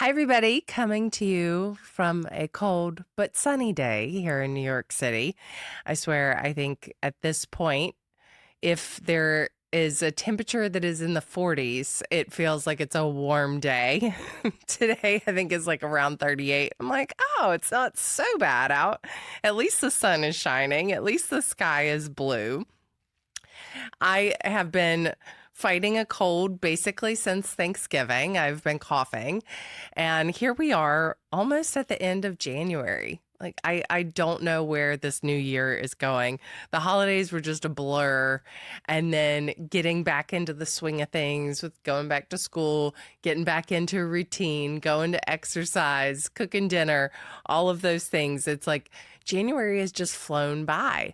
Hi, everybody. Coming to you from a cold but sunny day here in New York City. I swear, I think at this point, if there is a temperature that is in the 40s, it feels like it's a warm day. Today, I think is like around 38. I'm like, oh, it's not so bad out. At least the sun is shining. At least the sky is blue. I have been fighting a cold basically since Thanksgiving. I've been coughing. And here we are almost at the end of January. I don't know where this new year is going. The holidays were just a blur. And then getting back into the swing of things with going back to school, getting back into a routine, going to exercise, cooking dinner, all of those things. It's like January has just flown by.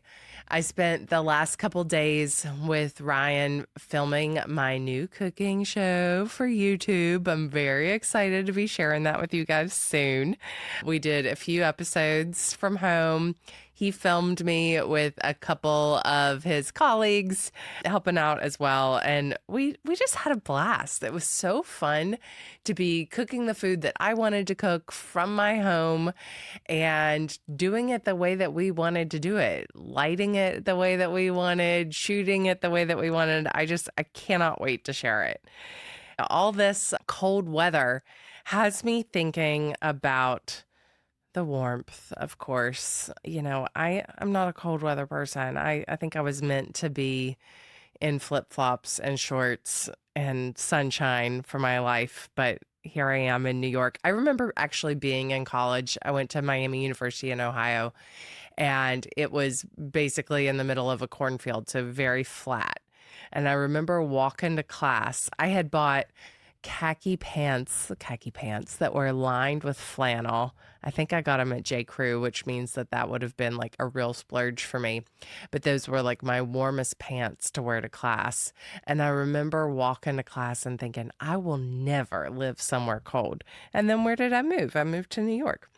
I spent the last couple days with Ryan filming my new cooking show for YouTube. I'm very excited to be sharing that with you guys soon. We did a few episodes from home. He filmed me with a couple of his colleagues helping out as well. And we just had a blast. It was so fun to be cooking the food that I wanted to cook from my home and doing it the way that we wanted to do it, lighting it the way that we wanted, shooting it the way that we wanted. I cannot wait to share it. All this cold weather has me thinking about the warmth, of course. I'm not a cold weather person. I think I was meant to be in flip-flops and shorts and sunshine for my life, but here I am in New York. I remember actually being in college. I went to Miami University in Ohio, and it was basically in the middle of a cornfield, so very flat. And I remember walking to class. I had bought khaki pants that were lined with flannel. I think I got them at J. Crew, which means that would have been like a real splurge for me. But those were like my warmest pants to wear to class. And I remember walking to class and thinking, I will never live somewhere cold. And then where did I move? I moved to New York.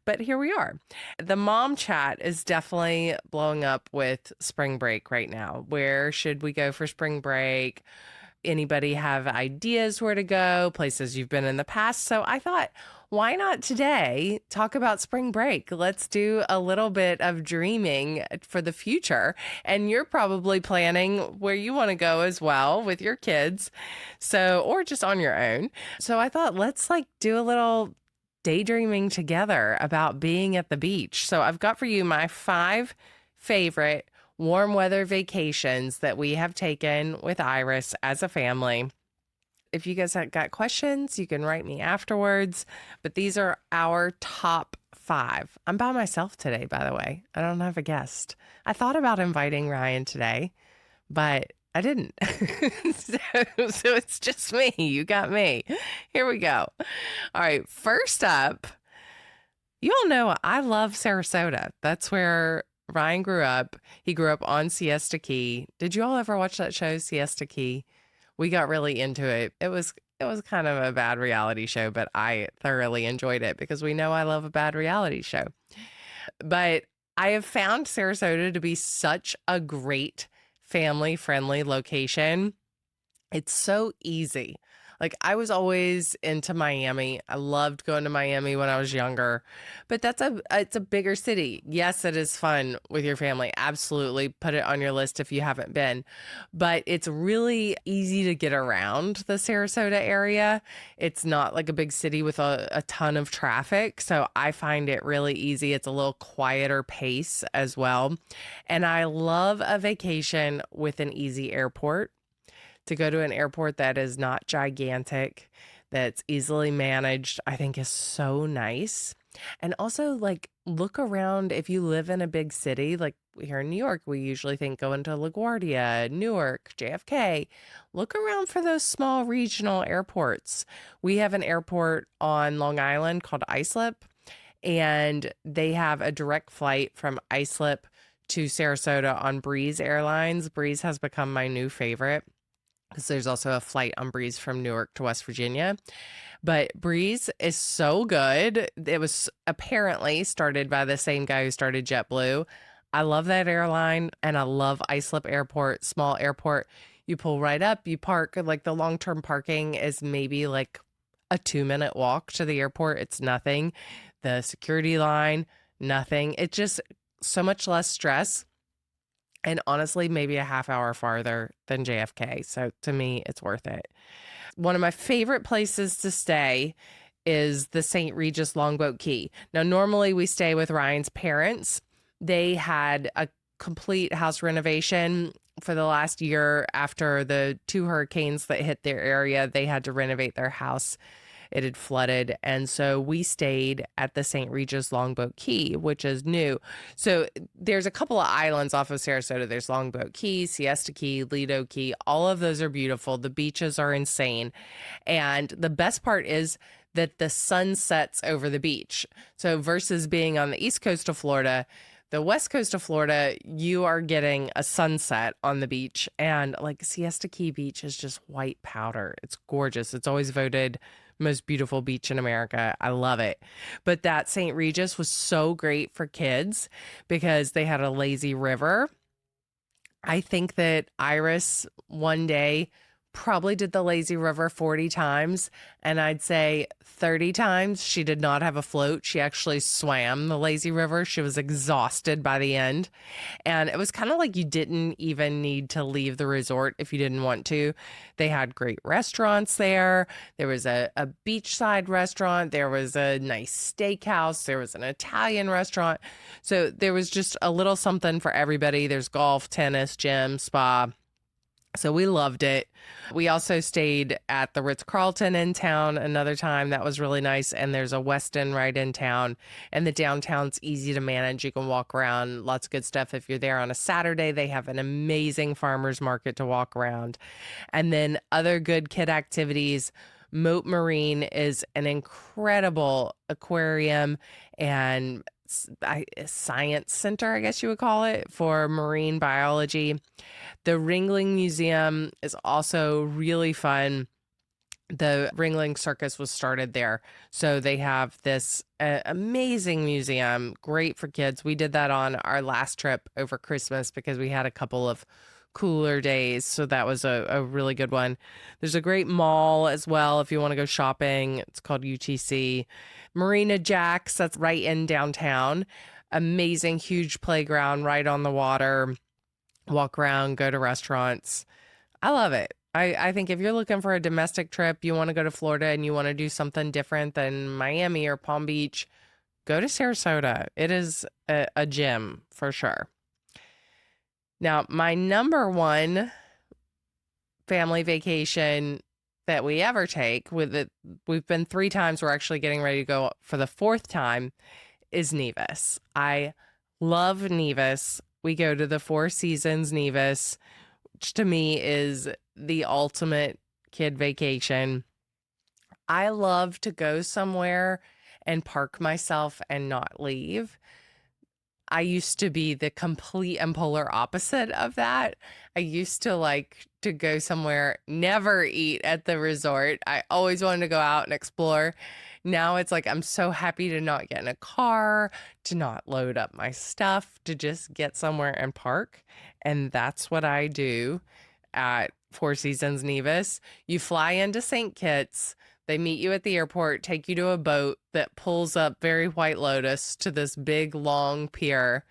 But here we are. The mom chat is definitely blowing up with spring break right now. Where should we go for spring break? Anybody have ideas where to go, places you've been in the past? So I thought, why not today talk about spring break? Let's do a little bit of dreaming for the future. And you're probably planning where you want to go as well with your kids. So, or just on your own. So I thought, let's do a little daydreaming together about being at the beach. So I've got for you my 5 favorite warm weather vacations that we have taken with Iris as a family. If you guys have got questions, you can write me afterwards, but these are our top 5. I'm by myself today, by the way. I don't have a guest. I thought about inviting Ryan today, but I didn't. So it's just me. You got me. Here we go. All right. First up, you all know I love Sarasota. That's where Ryan grew up. He grew up on Siesta Key. Did you all ever watch that show, Siesta Key? We got really into it. It was kind of a bad reality show, but I thoroughly enjoyed it because we know I love a bad reality show. But I have found Sarasota to be such a great family-friendly location. It's so easy. I was always into Miami. I loved going to Miami when I was younger, but it's a bigger city. Yes, it is fun with your family. Absolutely. Put it on your list if you haven't been, but it's really easy to get around the Sarasota area. It's not like a big city with a ton of traffic. So I find it really easy. It's a little quieter pace as well. And I love a vacation with an easy airport. To go to an airport that is not gigantic, that's easily managed, I think is so nice. And also, look around. If you live in a big city, like here in New York, we usually think going to LaGuardia, Newark, JFK. Look around for those small regional airports. We have an airport on Long Island called Islip, and they have a direct flight from Islip to Sarasota on Breeze Airlines. Breeze has become my new favorite, because there's also a flight on Breeze from Newark to West Virginia. But Breeze is so good. It was apparently started by the same guy who started JetBlue. I love that airline, and I love Islip Airport, small airport. You pull right up, you park. The long-term parking is maybe a 2-minute walk to the airport. It's nothing. The security line, nothing. It's just so much less stress. And honestly, maybe a half hour farther than JFK. So to me, it's worth it. One of my favorite places to stay is the St. Regis Longboat Key. Now, normally we stay with Ryan's parents. They had a complete house renovation for the last year after the 2 hurricanes that hit their area. They had to renovate their house. It had flooded. And so we stayed at the St. Regis Longboat Key, which is new. So there's a couple of islands off of Sarasota. There's Longboat Key, Siesta Key, Lido Key. All of those are beautiful. The beaches are insane. And the best part is that the sun sets over the beach. So versus being on the east coast of Florida, the west coast of Florida, you are getting a sunset on the beach. And like Siesta Key Beach is just white powder. It's gorgeous. It's always voted most beautiful beach in America. I love it. But that St. Regis was so great for kids because they had a lazy river. I think that Iris one day probably did the lazy river 40 times, and I'd say 30 times she did not have a float. She actually swam the lazy river. She was exhausted by the end. And it was kind of like you didn't even need to leave the resort if you didn't want to. They had great restaurants there. There was a beachside restaurant. There was a nice steakhouse. There was an Italian restaurant. So there was just a little something for everybody. There's golf, tennis, gym, spa. So we loved it. We also stayed at the Ritz-Carlton in town another time. That was really nice. And there's a Westin right in town. And the downtown's easy to manage. You can walk around, lots of good stuff. If you're there on a Saturday, they have an amazing farmer's market to walk around. And then other good kid activities. Moat Marine is an incredible aquarium and science center, I guess you would call it, for marine biology. The Ringling Museum is also really fun. The Ringling Circus was started there. So they have this amazing museum, great for kids. We did that on our last trip over Christmas because we had a couple of cooler days. So that was a really good one. There's a great mall as well if you want to go shopping. It's called UTC. Marina Jack's, that's right in downtown. Amazing, huge playground right on the water. Walk around, go to restaurants. I love it. I think if you're looking for a domestic trip, you want to go to Florida and you want to do something different than Miami or Palm Beach, go to Sarasota. It is a gem for sure. Now, my number one family vacation that we ever take, we've been 3 times, we're actually getting ready to go for the 4th time, is Nevis. I love Nevis. We go to the Four Seasons Nevis, which to me is the ultimate kid vacation. I love to go somewhere and park myself and not leave. I used to be the complete and polar opposite of that. I used to like to go somewhere, never eat at the resort. I always wanted to go out and explore. Now it's like I'm so happy to not get in a car, to not load up my stuff, to just get somewhere and park. And that's what I do at Four Seasons Nevis. You fly into St. Kitts. They meet you at the airport, take you to a boat that pulls up very White Lotus to this big, long pier.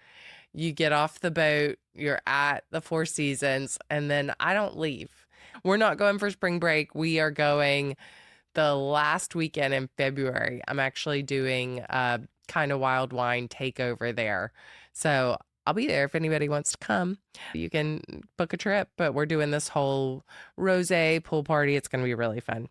You get off the boat, you're at the Four Seasons, and then I don't leave. We're not going for spring break. We are going the last weekend in February. I'm actually doing a Kind of Wild Wine takeover there. So I'll be there if anybody wants to come. You can book a trip, but we're doing this whole rosé pool party. It's going to be really fun.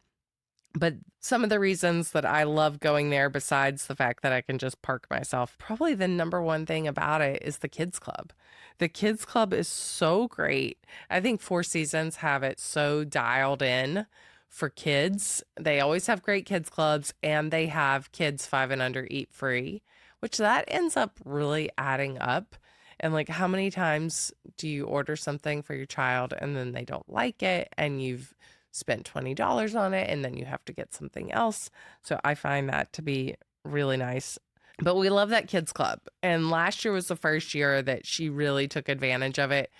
But some of the reasons that I love going there, besides the fact that I can just park myself, probably the number one thing about it is the kids club. The kids club is so great. I think Four Seasons have it so dialed in for kids. They always have great kids clubs, and they have kids 5 and under eat free, which that ends up really adding up. And like, how many times do you order something for your child and then they don't like it and you've spent $20 on it and then you have to get something else? So I find that to be really nice. But we love that kids club. And last year was the first year that she really took advantage of it.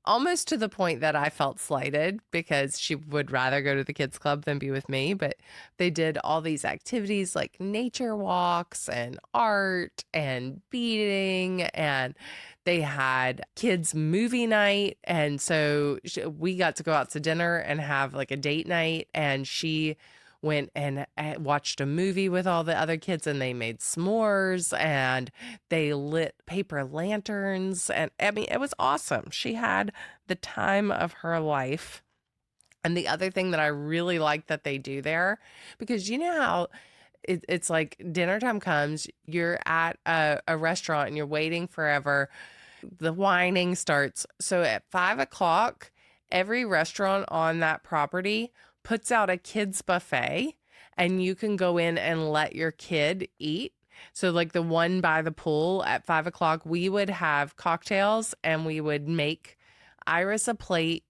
almost to the point that I felt slighted because she would rather go to the kids club than be with me. But they did all these activities like nature walks and art and beading, and they had kids movie night. And so we got to go out to dinner and have like a date night. And she went and watched a movie with all the other kids, and they made s'mores and they lit paper lanterns. And I mean, it was awesome. She had the time of her life. And the other thing that I really like that they do there, because you know how it's like dinner time comes, you're at a restaurant and you're waiting forever. The whining starts. So at 5 o'clock, every restaurant on that property puts out a kids buffet, and you can go in and let your kid eat. So like the one by the pool at 5 o'clock, we would have cocktails and we would make Iris a plate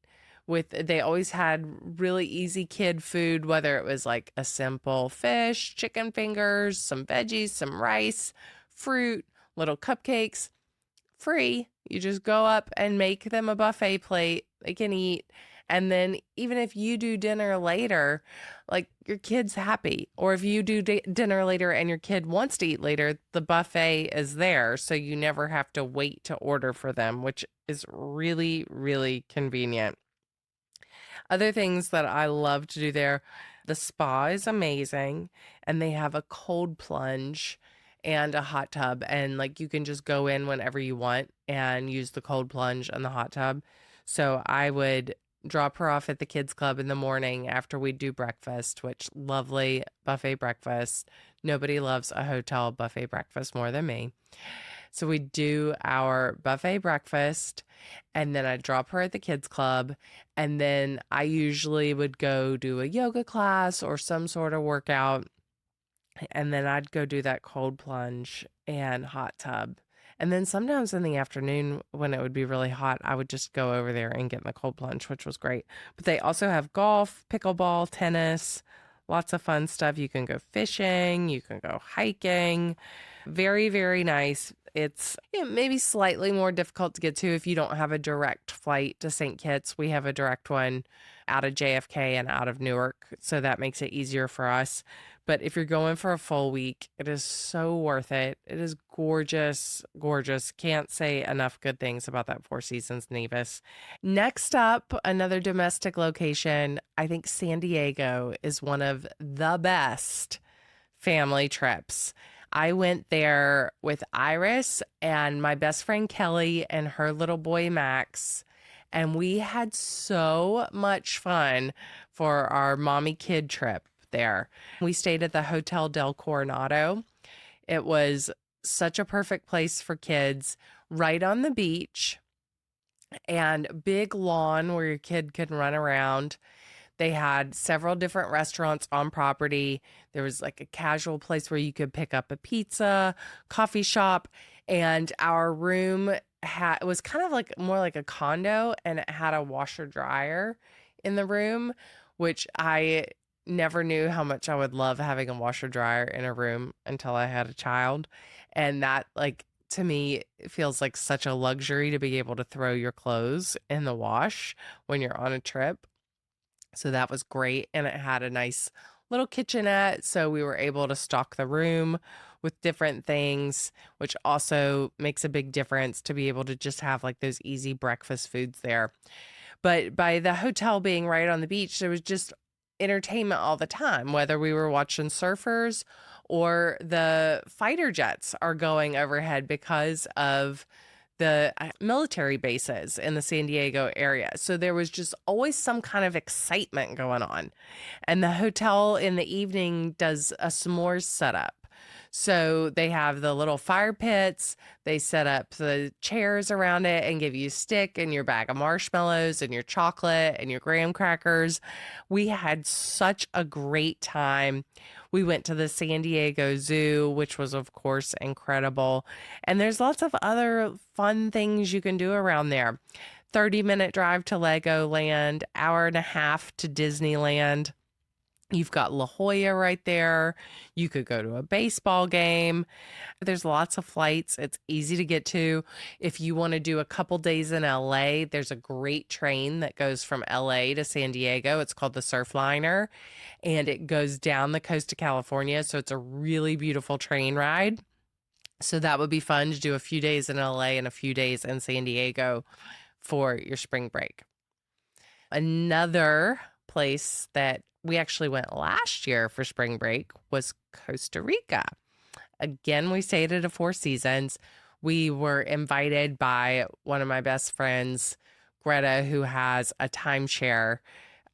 with, they always had really easy kid food, whether it was like a simple fish, chicken fingers, some veggies, some rice, fruit, little cupcakes, free. You just go up and make them a buffet plate. They can eat. And then even if you do dinner later, like your kid's happy. Or if you do dinner later and your kid wants to eat later, the buffet is there. So you never have to wait to order for them, which is really, really convenient. Other things that I love to do there, the spa is amazing, and they have a cold plunge and a hot tub, and like you can just go in whenever you want and use the cold plunge and the hot tub. So I would drop her off at the kids club in the morning after we do breakfast, which lovely buffet breakfast. Nobody loves a hotel buffet breakfast more than me. So we do our buffet breakfast, and then I drop her at the kids club, and then I usually would go do a yoga class or some sort of workout, and then I'd go do that cold plunge and hot tub. And then sometimes in the afternoon when it would be really hot, I would just go over there and get in the cold plunge, which was great. But they also have golf, pickleball, tennis, lots of fun stuff. You can go fishing, you can go hiking. Very, very nice. It's maybe slightly more difficult to get to if you don't have a direct flight to St. Kitts. We have a direct one out of JFK and out of Newark, so that makes it easier for us. But if you're going for a full week, it is so worth it. It is gorgeous, gorgeous. Can't say enough good things about that Four Seasons Nevis. Next up, another domestic location. I think San Diego is one of the best family trips. I went there with Iris and my best friend Kelly and her little boy Max, and we had so much fun for our mommy kid trip there. We stayed at the Hotel del Coronado. It was such a perfect place for kids, right on the beach, and big lawn where your kid can run around. They had several different restaurants on property. There was like a casual place where you could pick up a pizza, coffee shop, and our room was kind of like more like a condo, and it had a washer dryer in the room, which I never knew how much I would love having a washer dryer in a room until I had a child. And that, like, to me, it feels like such a luxury to be able to throw your clothes in the wash when you're on a trip. So that was great. And it had a nice little kitchenette. So we were able to stock the room with different things, which also makes a big difference to be able to just have like those easy breakfast foods there. But by the hotel being right on the beach, there was just entertainment all the time, whether we were watching surfers or the fighter jets are going overhead because of the military bases in the San Diego area. So there was just always some kind of excitement going on. And the hotel in the evening does a s'mores setup. So they have the little fire pits, they set up the chairs around it and give you a stick and your bag of marshmallows and your chocolate and your graham crackers. We had such a great time. We went to the San Diego Zoo, which was, of course, incredible. And there's lots of other fun things you can do around there. 30-minute drive to Legoland, hour and a half to Disneyland. You've got La Jolla right there. You could go to a baseball game. There's lots of flights. It's easy to get to. If you want to do a couple days in LA, there's a great train that goes from LA to San Diego. It's called the Surfliner, and it goes down the coast of California. So it's a really beautiful train ride. So that would be fun to do a few days in LA and a few days in San Diego for your spring break. Another place that we actually went last year for spring break was Costa Rica. Again, we stayed at a Four Seasons. We were invited by one of my best friends, Greta, who has a timeshare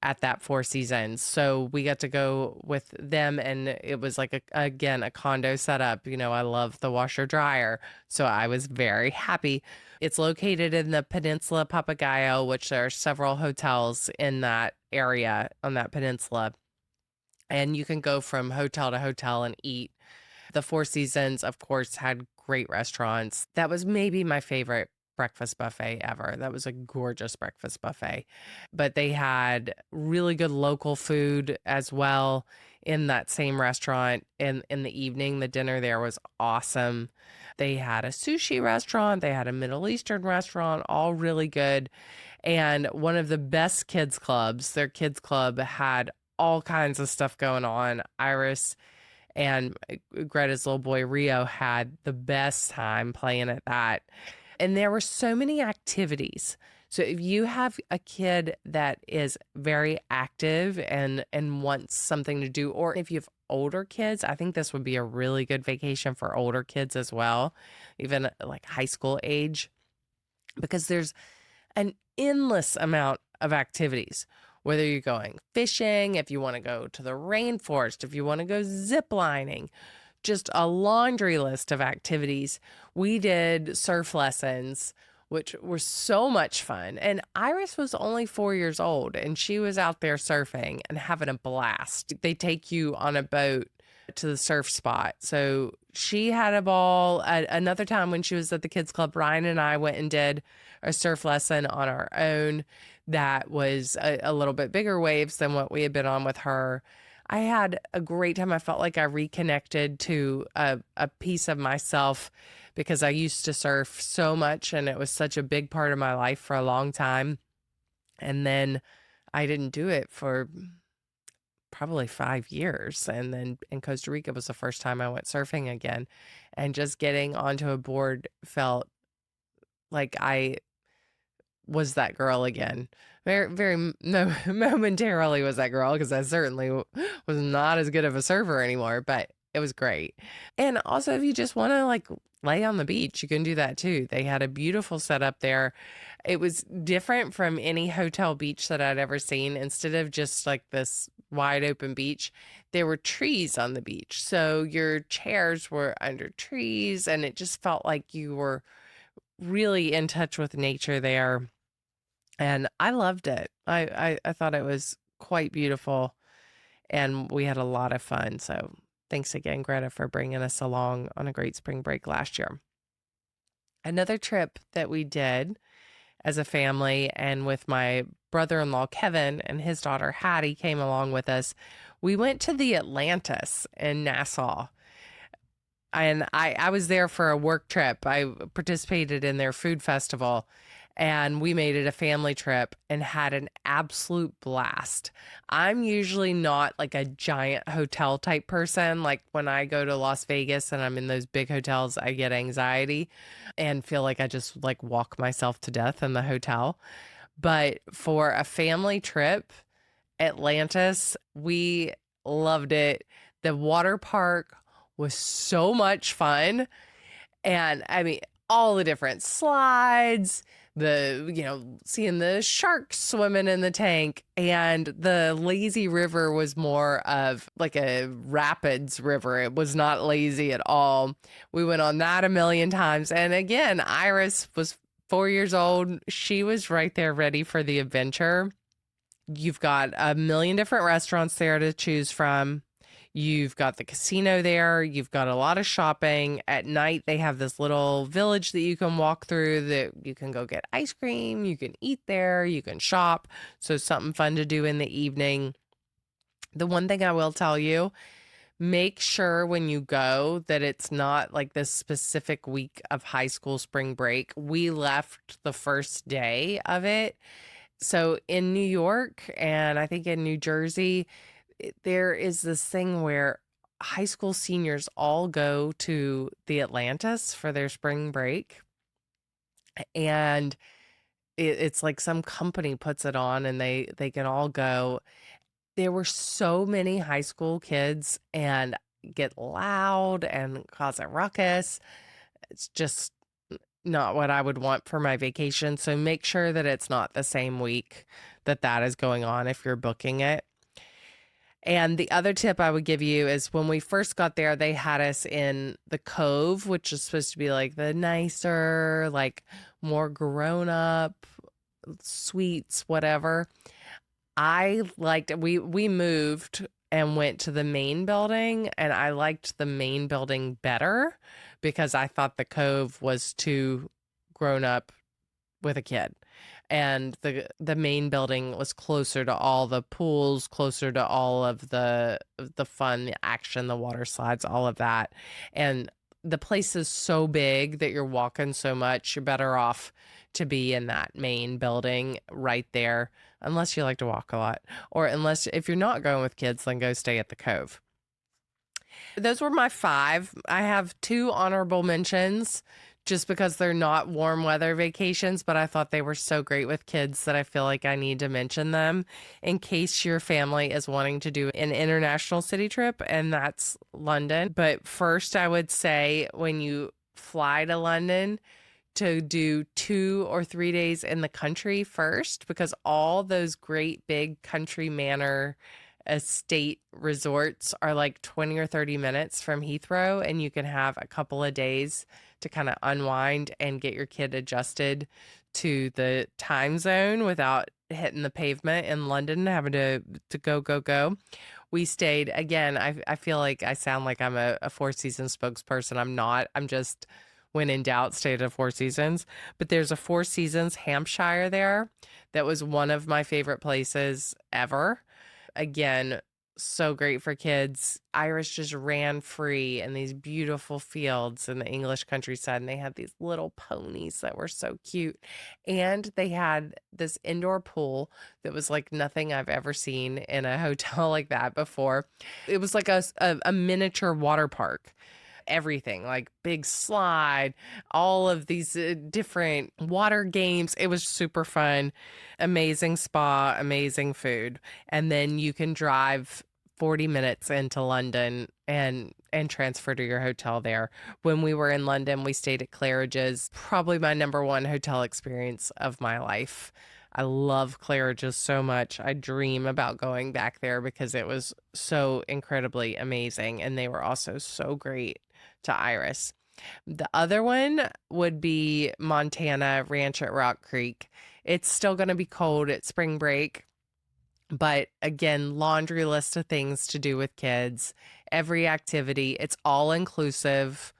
at that Four Seasons. So we got to go with them, and it was like, again, a condo setup. You know, I love the washer dryer. So I was very happy. It's located in the Peninsula Papagayo, which there are several hotels in that area on that peninsula. And you can go from hotel to hotel and eat. The Four Seasons, of course, had great restaurants. That was maybe my favorite breakfast buffet ever. That was a gorgeous breakfast buffet. But they had really good local food as well in that same restaurant. In the evening, the dinner there was awesome. They had a sushi restaurant, they had a Middle Eastern restaurant, all really good. And one of the best kids clubs, their kids club had all kinds of stuff going on. Iris and Greta's little boy Rio had the best time playing at that. And there were so many activities. So if you have a kid that is very active and wants something to do, or if you have older kids, I think this would be a really good vacation for older kids as well, even like high school age, because there's an endless amount of activities. Whether you're going fishing, if you want to go to the rainforest, if you want to go zip lining, just a laundry list of activities. We did surf lessons, which were so much fun. And Iris was only 4 years old, and she was out there surfing and having a blast. They take you on a boat to the surf spot. So she had a ball. Another time when she was at the kids club, Ryan and I went and did a surf lesson on our own that was a little bit bigger waves than what we had been on with her. I had a great time. I felt like I reconnected to a piece of myself because I used to surf so much and it was such a big part of my life for a long time. And then I didn't do it for probably 5 years. And then in Costa Rica was the first time I went surfing again. And just getting onto a board felt like I was that girl again. Very, very momentarily was that girl, because I certainly was not as good of a surfer anymore, but it was great. And also, if you just want to like lay on the beach, you can do that too. They had a beautiful setup there. It was different from any hotel beach that I'd ever seen. Instead of just like this wide open beach, there were trees on the beach. So your chairs were under trees, and it just felt like you were really in touch with nature there. And I loved it. I thought it was quite beautiful, and we had a lot of fun. So thanks again, Greta, for bringing us along on a great spring break last year. Another trip that we did as a family, and with my brother-in-law, Kevin, and his daughter, Hattie, came along with us. We went to the Atlantis in Nassau. And I was there for a work trip. I participated in their food festival, and we made it a family trip and had an absolute blast. I'm usually not like a giant hotel type person. Like when I go to Las Vegas and I'm in those big hotels, I get anxiety and feel like I just like walk myself to death in the hotel. But for a family trip, Atlantis, we loved it. The water park was so much fun. And I mean, all the different slides, seeing the sharks swimming in the tank, and the lazy river was more of like a rapids river. It was not lazy at all. We went on that a million times. And again, Iris was 4 years old. She was right there ready for the adventure. You've got a million different restaurants there to choose from. You've got the casino there. You've got a lot of shopping. At night, they have this little village that you can walk through, that you can go get ice cream. You can eat there. You can shop. So something fun to do in the evening. The one thing I will tell you, make sure when you go that it's not like this specific week of high school spring break. We left the first day of it. So in New York and I think in New Jersey, there is this thing where high school seniors all go to the Atlantis for their spring break. And it's like some company puts it on and they can all go. There were so many high school kids and get loud and cause a ruckus. It's just not what I would want for my vacation. So make sure that it's not the same week that that is going on if you're booking it. And the other tip I would give you is when we first got there, they had us in the Cove, which is supposed to be like the nicer, like more grown up suites, whatever. I liked it. We moved and went to the main building, and I liked the main building better because I thought the Cove was too grown up with a kid. And the main building was closer to all the pools, closer to all of the fun, the action, the water slides, all of that. And the place is so big that you're walking so much, you're better off to be in that main building right there, unless you like to walk a lot. Or unless if you're not going with kids, then go stay at the Cove. Those were my 5. I have 2 honorable mentions just because they're not warm weather vacations, but I thought they were so great with kids that I feel like I need to mention them in case your family is wanting to do an international city trip, and that's London. But first, I would say when you fly to London, to do 2 or 3 days in the country first, because all those great big country manor estate resorts are like 20 or 30 minutes from Heathrow, and you can have a couple of days to kind of unwind and get your kid adjusted to the time zone without hitting the pavement in London, having to go. We stayed again. I feel like I sound like I'm a Four Seasons spokesperson. I'm not. I'm just, when in doubt, stayed at Four Seasons. But there's a Four Seasons Hampshire there that was one of my favorite places ever. Again, so great for kids. Irish just ran free in these beautiful fields in the English countryside, and they had these little ponies that were so cute. And they had this indoor pool that was like nothing I've ever seen in a hotel like that before. It was like a miniature water park. Everything like big slide, all of these different water games. It was super fun, amazing spa, amazing food. And then you can drive 40 minutes into London and transfer to your hotel there. When we were in London, we stayed at Claridge's, probably my number 1 hotel experience of my life. I love Claridge's so much. I dream about going back there because it was so incredibly amazing. And they were also so great to Iris. The other one would be Montana Ranch at Rock Creek. It's still going to be cold at spring break, but again, laundry list of things to do with kids, every activity, it's all inclusive,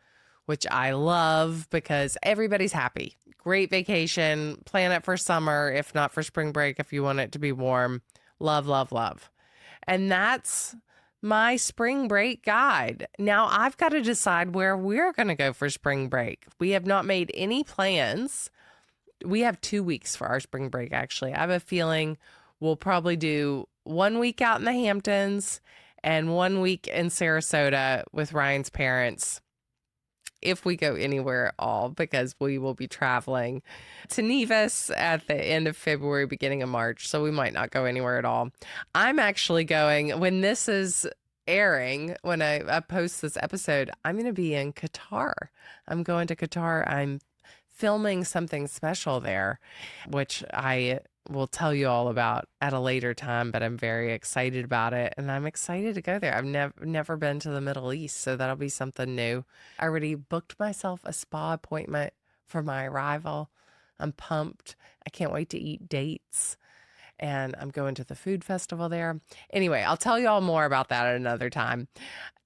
which I love because everybody's happy. Great vacation, plan it for summer, if not for spring break, if you want it to be warm. Love, love, love. And that's my spring break guide. Now I've got to decide where we're going to go for spring break. We have not made any plans. We have 2 weeks for our spring break, actually. I have a feeling we'll probably do 1 week out in the Hamptons and 1 week in Sarasota with Ryan's parents, if we go anywhere at all, because we will be traveling to Nevis at the end of February, beginning of March. So we might not go anywhere at all. I'm actually going, when this is airing, when I post this episode, I'm going to be in Qatar. I'm going to Qatar. I'm filming something special there, which I will tell you all about at a later time, but I'm very excited about it, and I'm excited to go there. I've never been to the Middle East, so that'll be something new. I already booked myself a spa appointment for my arrival. I'm pumped. I can't wait to eat dates, and I'm going to the food festival there. Anyway, I'll tell you all more about that at another time.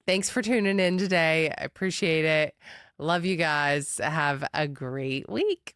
Thanks for tuning in today. I appreciate it. Love you guys. Have a great week.